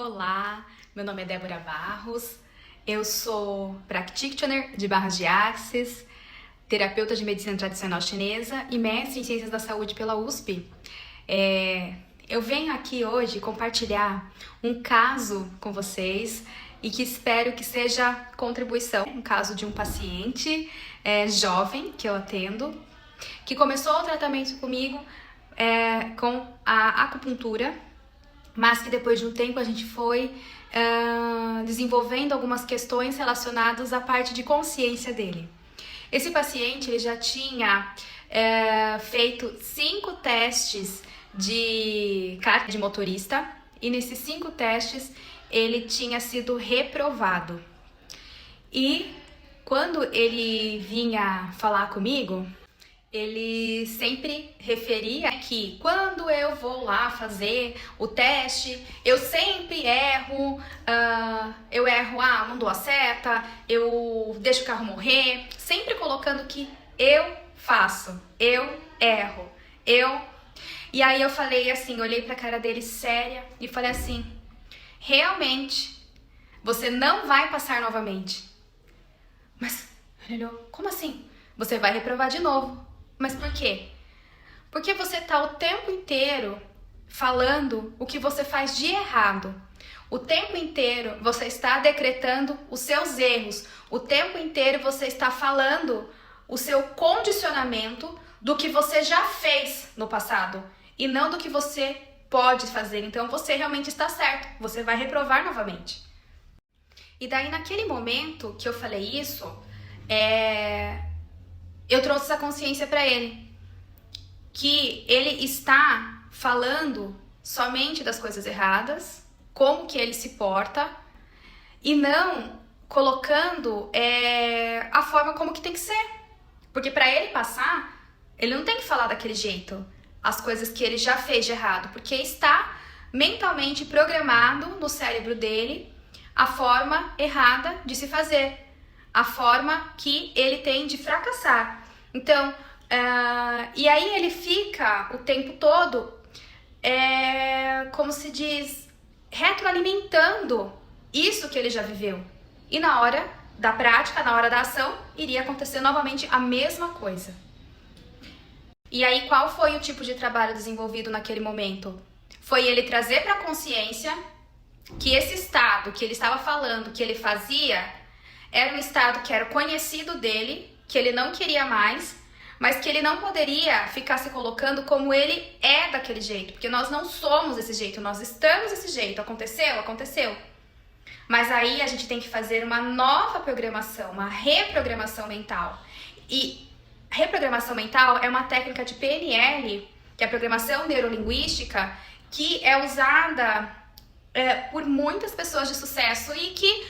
Olá, meu nome é Débora Barros, eu sou practitioner de barras de axis, terapeuta de medicina tradicional chinesa e mestre em ciências da saúde pela USP. Eu venho aqui hoje compartilhar um caso com vocês e que espero que seja contribuição. Um caso de um paciente jovem que eu atendo, que começou o tratamento comigo com a acupuntura, mas que depois de um tempo a gente foi desenvolvendo algumas questões relacionadas à parte de consciência dele. Esse paciente ele já tinha feito 5 testes de carta de motorista e nesses 5 testes ele tinha sido reprovado. E quando ele vinha falar comigo, ele sempre referia que quando eu vou lá fazer o teste, eu sempre erro, não dou a seta, eu deixo o carro morrer, sempre colocando que eu faço, eu erro, E aí eu falei assim, olhei pra cara dele séria e falei assim, realmente, você não vai passar novamente. Mas ele olhou, como assim? Você vai reprovar de novo. Mas por quê? Porque você tá o tempo inteiro falando o que você faz de errado. O tempo inteiro você está decretando os seus erros. O tempo inteiro você está falando o seu condicionamento do que você já fez no passado e não do que você pode fazer. Então você realmente está certo. Você vai reprovar novamente. E daí naquele momento que eu falei isso, eu trouxe essa consciência para ele, que ele está falando somente das coisas erradas, como que ele se porta, e não colocando a forma como que tem que ser. Porque para ele passar, ele não tem que falar daquele jeito, as coisas que ele já fez de errado, porque está mentalmente programado no cérebro dele a forma errada de se fazer, a forma que ele tem de fracassar. Então, e aí ele fica o tempo todo, como se diz, retroalimentando isso que ele já viveu. E na hora da prática, na hora da ação, iria acontecer novamente a mesma coisa. E aí qual foi o tipo de trabalho desenvolvido naquele momento? Foi ele trazer para a consciência que esse estado que ele estava falando, que ele fazia, era um estado que era conhecido dele, que ele não queria mais, mas que ele não poderia ficar se colocando como ele é daquele jeito, porque nós não somos desse jeito, nós estamos desse jeito. Aconteceu? Aconteceu. Mas aí a gente tem que fazer uma nova programação, uma reprogramação mental. E reprogramação mental é uma técnica de PNL, que é a programação neurolinguística, que é usada por muitas pessoas de sucesso e que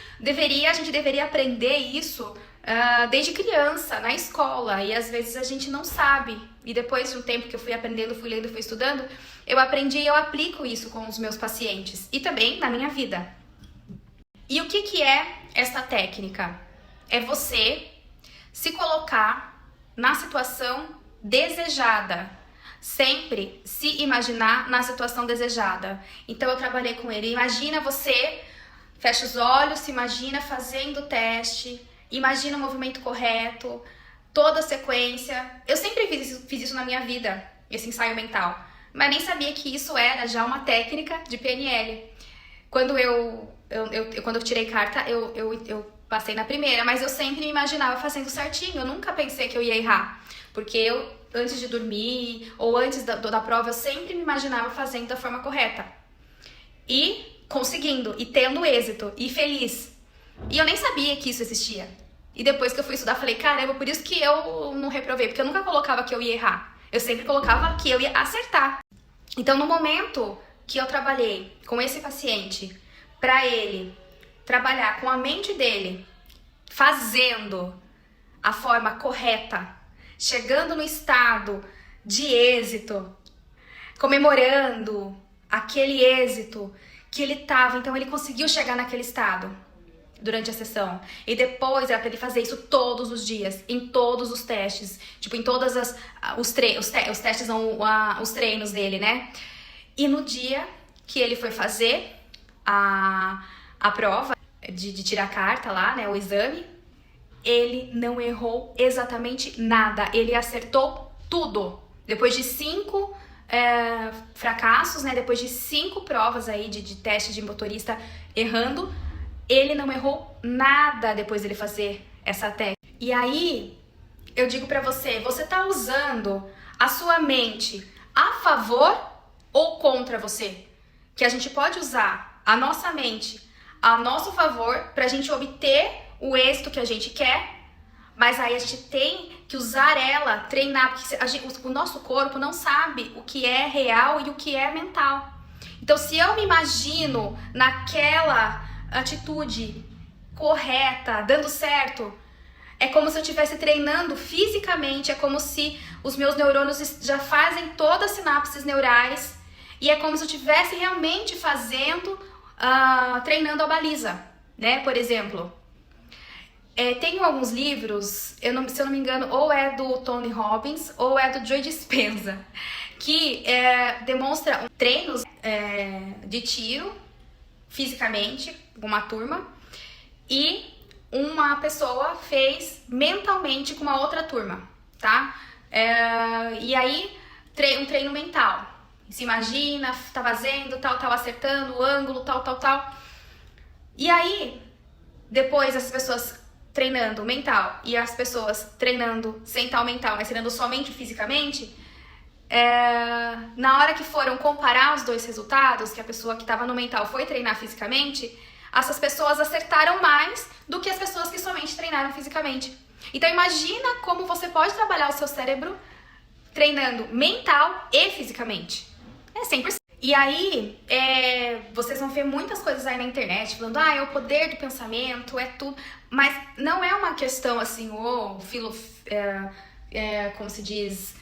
a gente deveria aprender isso desde criança, na escola, e às vezes a gente não sabe. E depois de um tempo que eu fui aprendendo, fui lendo, fui estudando, eu aprendi e eu aplico isso com os meus pacientes e também na minha vida. E o que é esta técnica? É você se colocar na situação desejada, sempre se imaginar na situação desejada. Então eu trabalhei com ele, imagina você, fecha os olhos, se imagina fazendo o teste, imagina o movimento correto, toda a sequência. Eu sempre fiz isso na minha vida, esse ensaio mental, mas nem sabia que isso era já uma técnica de PNL. Quando quando eu tirei carta, eu passei na primeira, mas eu sempre me imaginava fazendo certinho, eu nunca pensei que eu ia errar, porque eu, antes de dormir ou antes da prova, eu sempre me imaginava fazendo da forma correta e conseguindo, e tendo êxito, e feliz. E eu nem sabia que isso existia. E depois que eu fui estudar, falei, caramba, por isso que eu não reprovei, porque eu nunca colocava que eu ia errar, eu sempre colocava que eu ia acertar. Então, no momento que eu trabalhei com esse paciente, para ele trabalhar com a mente dele, fazendo a forma correta, chegando no estado de êxito, comemorando aquele êxito que ele estava, então ele conseguiu chegar naquele estado durante a sessão. E depois era para ele fazer isso todos os dias, em todos os testes, tipo em todas os testes, os treinos dele, né? E no dia que ele foi fazer, a prova de tirar a carta lá, né, o exame, ele não errou exatamente nada, ele acertou tudo. Depois de 5 fracassos, né, depois de 5 provas aí de teste de motorista errando, ele não errou nada depois dele fazer essa técnica. E aí, eu digo pra você, você tá usando a sua mente a favor ou contra você? Que a gente pode usar a nossa mente a nosso favor pra gente obter o êxito que a gente quer, mas aí a gente tem que usar ela, treinar, porque o nosso corpo não sabe o que é real e o que é mental. Então, se eu me imagino naquela atitude correta, dando certo, é como se eu estivesse treinando fisicamente, é como se os meus neurônios já fazem todas as sinapses neurais e é como se eu estivesse realmente fazendo, treinando a baliza, né? Por exemplo, tem alguns livros, se eu não me engano, ou é do Tony Robbins ou é do Joe Dispenza, que demonstra treinos de tiro fisicamente, uma turma, e uma pessoa fez mentalmente com uma outra turma, tá? E aí, um treino mental. Se imagina, tá fazendo, tal, acertando o ângulo, tal. E aí, depois as pessoas treinando mental e as pessoas treinando sem tal mental, mas treinando somente fisicamente, na hora que foram comparar os dois resultados, que a pessoa que estava no mental foi treinar fisicamente, essas pessoas acertaram mais do que as pessoas que somente treinaram fisicamente. Então imagina como você pode trabalhar o seu cérebro treinando mental e fisicamente. É 100%. E aí, vocês vão ver muitas coisas aí na internet falando, é o poder do pensamento, é tudo. Mas não é uma questão assim, como se diz,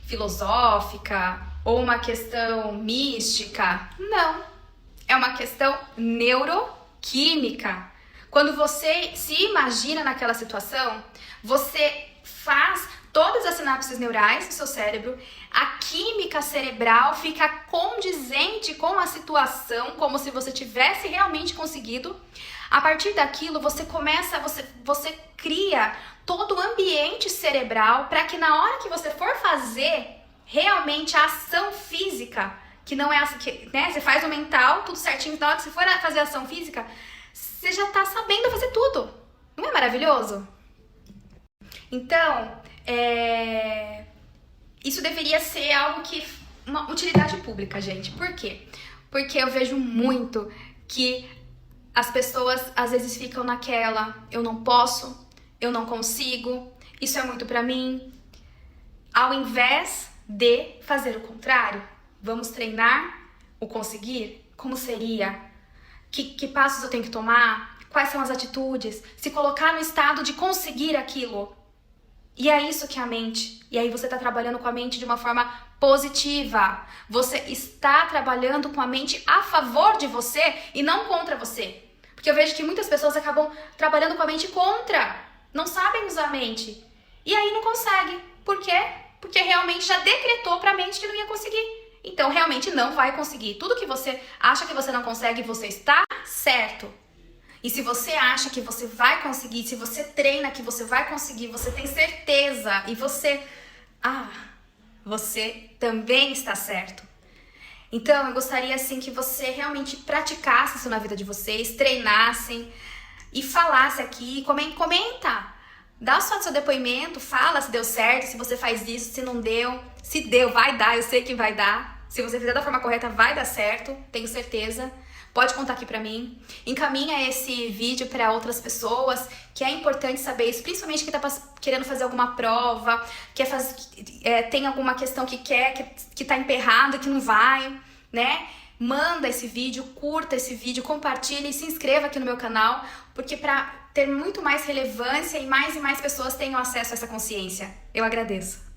filosófica, ou uma questão mística. Não. É uma questão neuroquímica. Quando você se imagina naquela situação, você faz todas as sinapses neurais do seu cérebro, a química cerebral fica condizente com a situação, como se você tivesse realmente conseguido. A partir daquilo, você cria todo o ambiente cerebral para que na hora que você for fazer realmente a ação física, que não é assim, né? Você faz o mental, tudo certinho, na hora que você for fazer a ação física, você já tá sabendo fazer tudo. Não é maravilhoso? Então, isso deveria ser algo uma utilidade pública, gente. Por quê? Porque eu vejo muito que as pessoas às vezes ficam naquela, eu não posso, eu não consigo, isso é muito pra mim. Ao invés de fazer o contrário, vamos treinar o conseguir? Como seria? Que passos eu tenho que tomar? Quais são as atitudes? Se colocar no estado de conseguir aquilo. E é isso que é a mente. E aí você está trabalhando com a mente de uma forma positiva. Você está trabalhando com a mente a favor de você e não contra você. Porque eu vejo que muitas pessoas acabam trabalhando com a mente contra. Não sabem usar a mente. E aí não consegue. Por quê? Porque realmente já decretou para a mente que não ia conseguir. Então realmente não vai conseguir. Tudo que você acha que você não consegue, você está certo. E se você acha que você vai conseguir, se você treina que você vai conseguir, você tem certeza e você também está certo. Então eu gostaria assim que você realmente praticasse isso na vida de vocês, treinassem e falasse aqui, comenta. Dá só seu depoimento, fala se deu certo, se você faz isso, se não deu. Se deu, vai dar, eu sei que vai dar. Se você fizer da forma correta, vai dar certo, tenho certeza. Pode contar aqui pra mim. Encaminha esse vídeo para outras pessoas, que é importante saber isso, principalmente quem tá querendo fazer alguma prova, tem alguma questão que tá emperrado, que não vai, né? Manda esse vídeo, curta esse vídeo, compartilhe e se inscreva aqui no meu canal, porque para ter muito mais relevância e mais pessoas tenham acesso a essa consciência. Eu agradeço.